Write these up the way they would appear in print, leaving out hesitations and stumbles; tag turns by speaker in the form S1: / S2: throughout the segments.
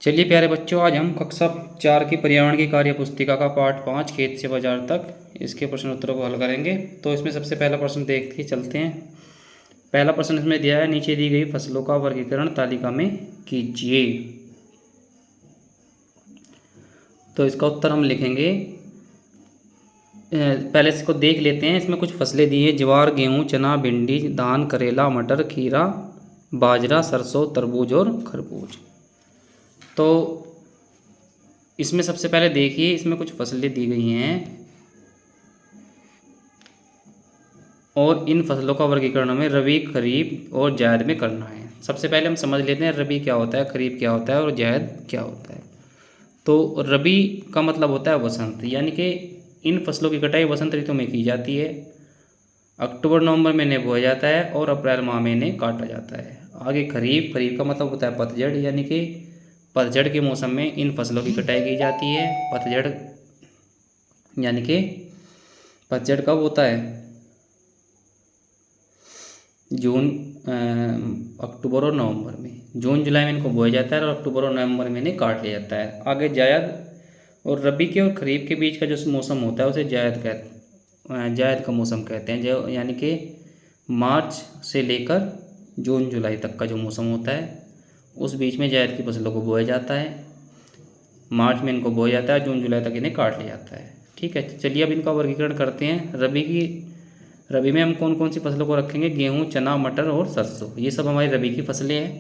S1: चलिए प्यारे बच्चों, आज हम कक्षा 4 की पर्यावरण की कार्य पुस्तिका का पाठ 5 खेत से बाजार तक इसके प्रश्न उत्तरों को हल करेंगे। तो इसमें सबसे पहला प्रश्न देख के चलते हैं। पहला प्रश्न इसमें दिया है, नीचे दी गई फसलों का वर्गीकरण तालिका में कीजिए। तो इसका उत्तर हम लिखेंगे, पहले इसको देख लेते हैं। इसमें कुछ फसलें दी है, ज्वार, गेहूँ, चना, भिंडी, धान, करेला, मटर, खीरा, बाजरा, सरसों, तरबूज और खरबूज। तो इसमें सबसे पहले देखिए, इसमें कुछ फसलें दी गई हैं और इन फसलों का वर्गीकरण हमें रबी, खरीफ और जायद में करना है। सबसे पहले हम समझ लेते हैं रबी क्या होता है, खरीफ क्या होता है और जायद क्या होता है। तो रबी का मतलब होता है वसंत, यानी कि इन फसलों की कटाई वसंत ऋतु में की जाती है। अक्टूबर नवंबर में इन्हें बोया जाता है और अप्रैल माह में इन्हें काटा जाता है। आगे खरीफ, खरीफ का मतलब होता है पतझड़, यानी कि पतझड़ के मौसम में इन फसलों की कटाई की जाती है। पतझड़ यानी कि पतझड़ कब होता है? जून, अक्टूबर और नवंबर में। जून जुलाई में इनको बोया जाता है और अक्टूबर और नवंबर में इन्हें काट लिया जाता है। आगे जायद और रबी के और खरीफ के बीच का जो मौसम होता है उसे जायद का मौसम कहते हैं, जो यानी कि मार्च से लेकर जून जुलाई तक का जो मौसम होता है उस बीच में जायद की फसलों को बोया जाता है। मार्च में इनको बोया जाता है, जून जुलाई तक इन्हें काट लिया जाता है। ठीक है, चलिए अब इनका वर्गीकरण करते हैं। रबी में हम कौन कौन सी फसलों को रखेंगे? गेहूँ, चना, मटर और सरसों, ये सब हमारी रबी की फसलें हैं।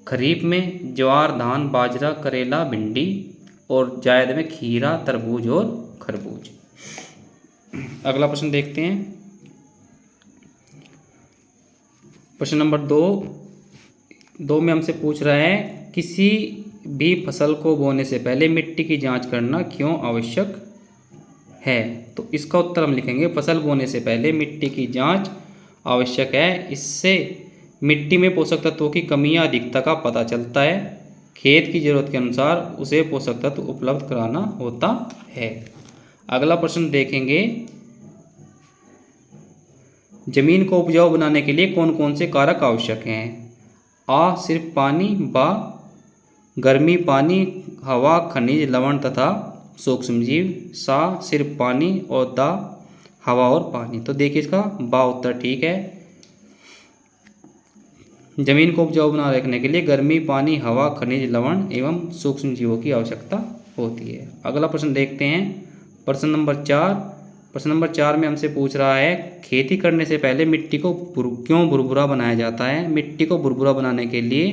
S1: खरीफ में ज्वार, धान, बाजरा, करेला, भिंडी और जायद में खीरा, तरबूज और खरबूज। अगला प्रश्न देखते हैं। प्रश्न नंबर दो में हमसे पूछ रहा है, किसी भी फसल को बोने से पहले मिट्टी की जांच करना क्यों आवश्यक है? तो इसका उत्तर हम लिखेंगे, फसल बोने से पहले मिट्टी की जांच आवश्यक है। इससे मिट्टी में पोषक तत्वों की कमी या अधिकता का पता चलता है। खेत की जरूरत के अनुसार उसे पोषक तत्व उपलब्ध कराना होता है। अगला प्रश्न देखेंगे, जमीन को उपजाऊ बनाने के लिए कौन कौन से कारक आवश्यक हैं? आ, सिर्फ पानी। बा, गर्मी, पानी, हवा, खनिज, लवण तथा सूक्ष्म जीव। सा, सिर्फ पानी और दा, हवा और पानी। तो देखिए इसका बा उत्तर ठीक है। जमीन को उपजाऊ बना रखने के लिए गर्मी, पानी, हवा, खनिज, लवण एवं सूक्ष्म जीवों की आवश्यकता होती है। अगला प्रश्न देखते हैं, प्रश्न नंबर 4। प्रश्न नंबर 4 में हमसे पूछ रहा है, खेती करने से पहले मिट्टी को क्यों भुरभुरा बनाया जाता है? मिट्टी को भुरभुरा बनाने के लिए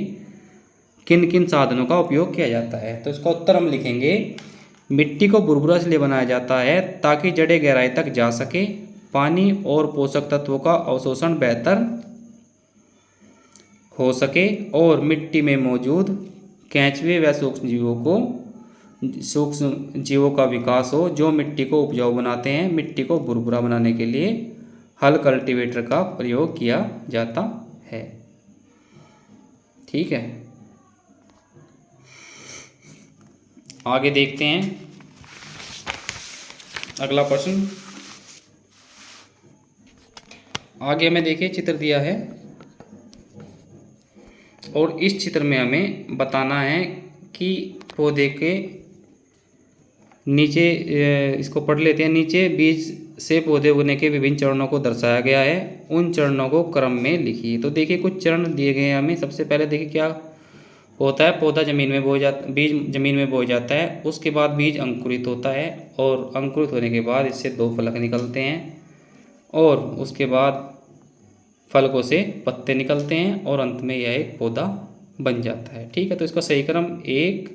S1: किन किन साधनों का उपयोग किया जाता है? तो इसका उत्तर हम लिखेंगे, मिट्टी को भुरभुरा इसलिए बनाया जाता है ताकि जड़ें गहराई तक जा सके, पानी और पोषक तत्वों का अवशोषण बेहतर हो सके और मिट्टी में मौजूद केंचुए व सूक्ष्म जीवों का विकास हो, जो मिट्टी को उपजाऊ बनाते हैं। मिट्टी को भुरभुरा बनाने के लिए हल कल्टीवेटर का प्रयोग किया जाता है। ठीक है, आगे देखते हैं। अगला प्रश्न, आगे हमें देखिए चित्र दिया है और इस चित्र में हमें बताना है कि पौधे के नीचे, इसको पढ़ लेते हैं। नीचे बीज से पौधे उगने के विभिन्न चरणों को दर्शाया गया है, उन चरणों को क्रम में लिखिए। तो देखिए कुछ चरण दिए गए हैं हमें। सबसे पहले देखिए क्या होता है, पौधा जमीन में बोया जाता, बीज जमीन में बोया जाता है। उसके बाद बीज अंकुरित होता है और अंकुरित होने के बाद इससे 2 फलक निकलते हैं और उसके बाद फलकों से पत्ते निकलते हैं और अंत में यह एक पौधा बन जाता है। ठीक है, तो इसका सही क्रम 1,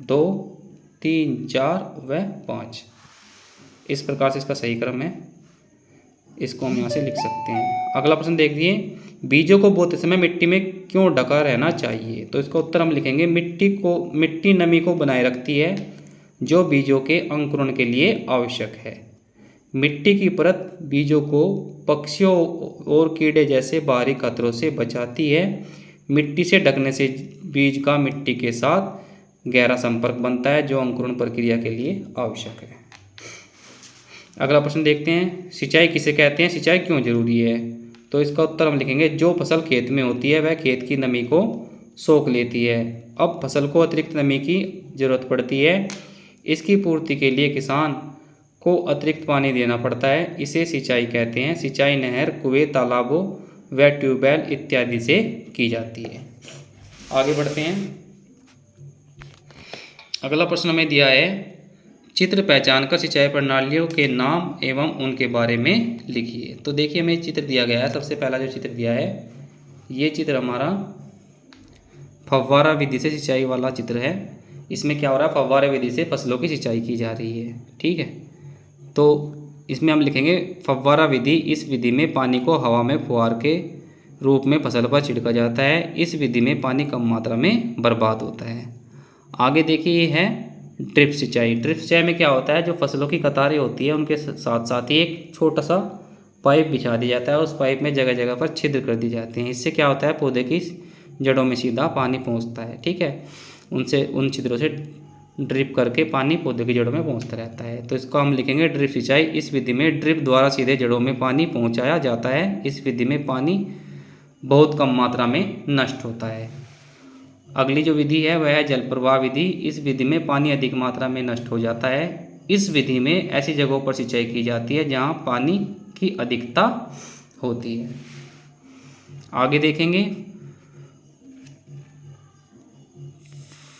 S1: 2, 3, 4 व 5, इस प्रकार से इसका सही क्रम है। इसको हम यहाँ से लिख सकते हैं। अगला प्रश्न देखिए, बीजों को बोते समय मिट्टी में क्यों ढका रहना चाहिए? तो इसका उत्तर हम लिखेंगे, मिट्टी नमी को बनाए रखती है, जो बीजों के अंकुरण के लिए आवश्यक है। मिट्टी की परत बीजों को पक्षियों और कीड़े जैसे बाहरी खतरों से बचाती है। मिट्टी से ढकने से बीज का मिट्टी के साथ गहरा संपर्क बनता है, जो अंकुरण प्रक्रिया के लिए आवश्यक है। अगला प्रश्न देखते हैं, सिंचाई किसे कहते हैं? सिंचाई क्यों जरूरी है? तो इसका उत्तर हम लिखेंगे, जो फसल खेत में होती है वह खेत की नमी को सोख लेती है। अब फसल को अतिरिक्त नमी की ज़रूरत पड़ती है। इसकी पूर्ति के लिए किसान को अतिरिक्त पानी देना पड़ता है। इसे सिंचाई कहते हैं। सिंचाई नहर, कुएं, तालाबों व ट्यूबवेल इत्यादि से की जाती है। आगे बढ़ते हैं। अगला प्रश्न हमें दिया है, चित्र पहचान कर सिंचाई प्रणालियों के नाम एवं उनके बारे में लिखिए। तो देखिए हमें चित्र दिया गया है। सबसे पहला जो चित्र दिया है, ये चित्र हमारा फव्वारा विधि से सिंचाई वाला चित्र है। इसमें क्या हो रहा है, फव्वारा विधि से फसलों की सिंचाई की जा रही है। ठीक है, तो इसमें हम लिखेंगे फव्वारा विधि। इस विधि में पानी को हवा में फुहार के रूप में फसल पर छिड़का जाता है। इस विधि में पानी कम मात्रा में बर्बाद होता है। आगे देखिए, ये है ड्रिप सिंचाई। ड्रिप सिंचाई में क्या होता है, जो फसलों की कतारें होती है उनके साथ साथ ही एक छोटा सा पाइप बिछा दिया जाता है। उस पाइप में जगह जगह पर छिद्र कर दिए जाते हैं। इससे क्या होता है, पौधे की जड़ों में सीधा पानी पहुंचता है। ठीक है, उन छिद्रों से ड्रिप करके पानी पौधे की जड़ों में पहुंचता रहता है। तो इसको हम लिखेंगे ड्रिप सिंचाई। इस विधि में ड्रिप द्वारा सीधे जड़ों में पानी पहुंचाया जाता है। इस विधि में पानी बहुत कम मात्रा में नष्ट होता है। अगली जो विधि है वह है जल प्रवाह विधि। इस विधि में पानी अधिक मात्रा में नष्ट हो जाता है। इस विधि में ऐसी जगहों पर सिंचाई की जाती है जहां पानी की अधिकता होती है। आगे देखेंगे,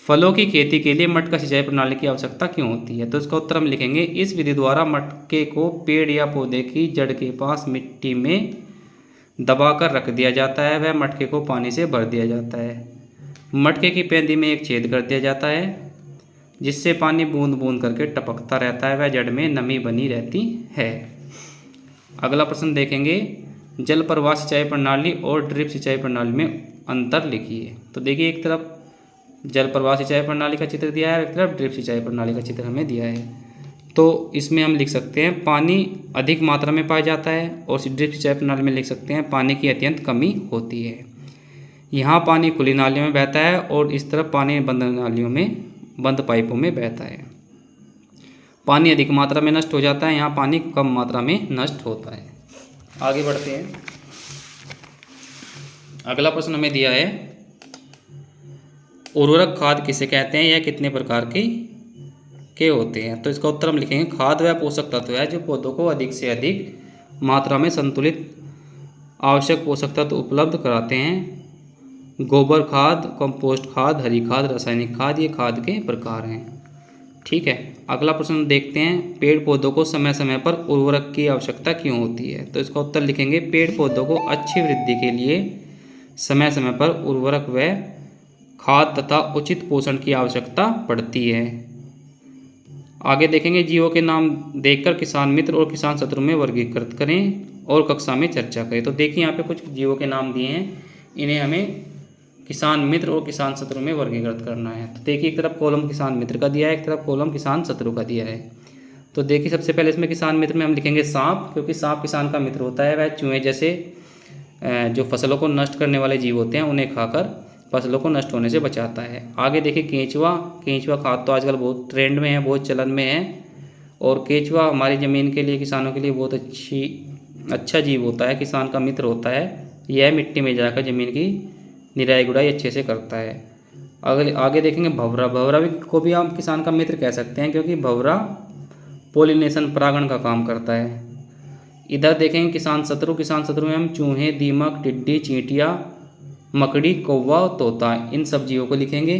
S1: फलों की खेती के लिए मटका सिंचाई प्रणाली की आवश्यकता क्यों होती है। तो इसका उत्तर हम लिखेंगे, इस विधि द्वारा मटके को पेड़ या पौधे की जड़ के पास मिट्टी में दबाकर रख दिया जाता है। वह मटके को पानी से भर दिया जाता है। मटके की पेंदी में एक छेद कर दिया जाता है जिससे पानी बूंद बूंद करके टपकता रहता है। वह जड़ में नमी बनी रहती है। अगला प्रश्न देखेंगे, जल प्रवाह सिंचाई प्रणाली और ड्रिप सिंचाई प्रणाली में अंतर लिखिए। तो देखिए, एक तरफ जल प्रवाह सिंचाई प्रणाली का चित्र दिया है, एक तरफ ड्रिप सिंचाई प्रणाली का चित्र हमें दिया है। तो इसमें हम लिख सकते हैं पानी अधिक मात्रा में पाया जाता है, और ड्रिप सिंचाई प्रणाली में लिख सकते हैं पानी की अत्यंत कमी होती है। यहाँ पानी खुली नालियों में बहता है और इस तरफ पानी बंद नालियों में, बंद पाइपों में बहता है। पानी अधिक मात्रा में नष्ट हो जाता है, यहाँ पानी कम मात्रा में नष्ट होता है। आगे बढ़ते हैं। अगला प्रश्न हमें दिया है, उर्वरक खाद किसे कहते हैं, यह कितने प्रकार के होते हैं। तो इसका उत्तर हम लिखेंगे, खाद वह पोषक तत्व है जो पौधों को अधिक से अधिक मात्रा में संतुलित आवश्यक पोषक तत्व उपलब्ध कराते हैं। गोबर खाद, कंपोस्ट खाद, हरी खाद, रासायनिक खाद, ये खाद के प्रकार हैं। ठीक है, अगला प्रश्न देखते हैं, पेड़ पौधों को समय समय पर उर्वरक की आवश्यकता क्यों होती है। तो इसका उत्तर लिखेंगे, पेड़ पौधों को अच्छी वृद्धि के लिए समय समय पर उर्वरक व खाद तथा उचित पोषण की आवश्यकता पड़ती है। आगे देखेंगे, जीवों के नाम देखकर किसान मित्र और किसान शत्रु में वर्गीकृत करें और कक्षा में चर्चा करें। तो देखिए, यहाँ पे कुछ जीवों के नाम दिए हैं, इन्हें हमें किसान मित्र और किसान शत्रु में वर्गीकृत करना है। तो देखिए, एक तरफ कॉलम किसान मित्र का दिया है, एक तरफ कॉलम किसान शत्रु का दिया है। तो देखिए, सबसे पहले इसमें किसान मित्र में हम लिखेंगे सांप, क्योंकि सांप किसान का मित्र होता है। वह चूहे जैसे जो फसलों को नष्ट करने वाले जीव होते हैं उन्हें खाकर फसलों को नष्ट होने से बचाता है। आगे देखिए, केंचुआ खाद तो आजकल बहुत ट्रेंड में है, बहुत चलन में है। और केंचुआ हमारी ज़मीन के लिए, किसानों के लिए बहुत अच्छा जीव होता है, किसान का मित्र होता है। यह मिट्टी में जाकर ज़मीन की निराई गुड़ाई अच्छे से करता है। आगे देखेंगे भंवरा भी को भी आप किसान का मित्र कह सकते हैं, क्योंकि भंवरा पोलिनेशन, परागण का काम करता है। इधर देखेंगे किसान शत्रु में हम चूहे, दीमक, टिड्डी, चींटियाँ, मकड़ी, कौवा, तोता, इन सब जीवों को लिखेंगे।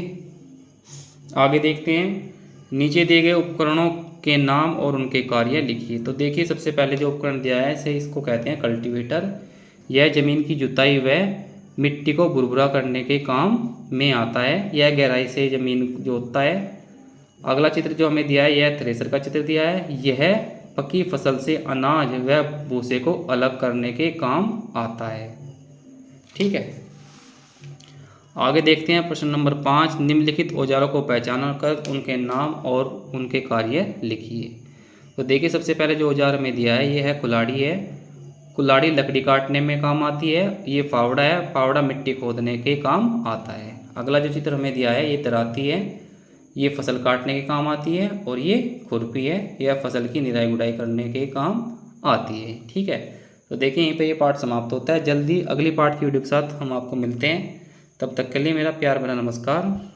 S1: आगे देखते हैं, नीचे दिए गए उपकरणों के नाम और उनके कार्य लिखिए। तो देखिए, सबसे पहले जो उपकरण दिया है इसको कहते हैं कल्टीवेटर। यह जमीन की जुताई व मिट्टी को भुरभुरा करने के काम में आता है। यह गहराई से ज़मीन जोतता है। अगला चित्र जो हमें दिया है, यह थ्रेसर का चित्र दिया है। यह पकी फसल से अनाज व भूसे को अलग करने के काम आता है। ठीक है, आगे देखते हैं प्रश्न नंबर 5, निम्नलिखित औजारों को पहचान कर उनके नाम और उनके कार्य लिखिए। तो देखिए, सबसे पहले जो औजार हमें दिया है, यह है कुल्हाड़ी है। कुल्हाड़ी लकड़ी काटने में काम आती है। ये फावड़ा है, फावड़ा मिट्टी खोदने के काम आता है। अगला जो चित्र हमें दिया है, ये दराती है, ये फसल काटने के काम आती है। और ये खुरपी है, यह फसल की निराई गुड़ाई करने के काम आती है। ठीक है, तो देखिए, यहीं पे ये पार्ट समाप्त होता है। जल्दी अगली पार्ट की वीडियो के साथ हम आपको मिलते हैं। तब तक के लिए मेरा प्यार भरा नमस्कार।